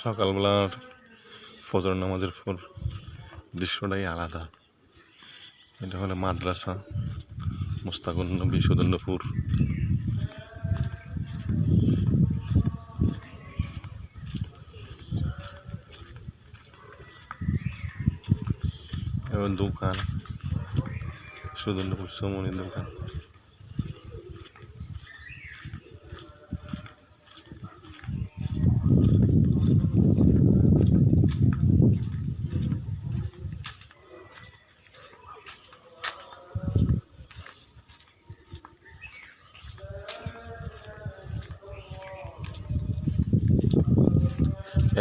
সকালবেলার ফজর নামাজের পর দৃশ্যটাই আলাদা। এটা হলো মাদ্রাসা মুস্তাকুন নবী সুদর্ণপুর। এবং দোকান সুদর্ণপুর সমনির দোকান।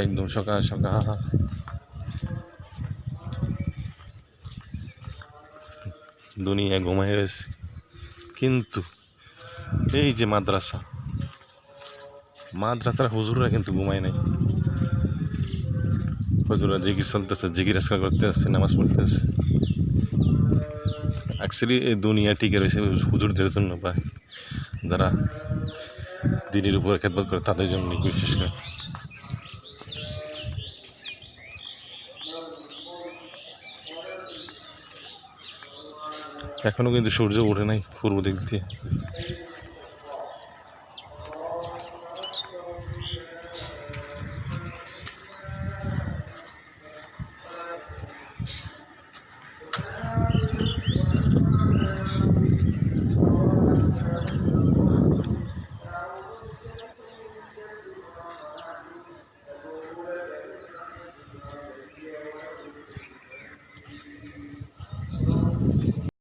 একদম সকাল সকাল দুনিয়া ঘুমাই রয়েছে, কিন্তু এই যে মাদ্রাসার হুজুররা কিন্তু ঘুমায় নাই। হুজুররা জিকির চলতেছে, জিকির আজকাল করতেছে, নামাজ পড়তেছে। অ্যাকচুয়ালি এই দুনিয়া টিকে রয়েছে হুজুরদের জন্য, বা যারা দিনের উপরে খেদমত করে তাদের জন্য বিশেষ করে। এখনো কিন্তু সূর্য ওঠে নাই পূর্ব দিক দিয়ে।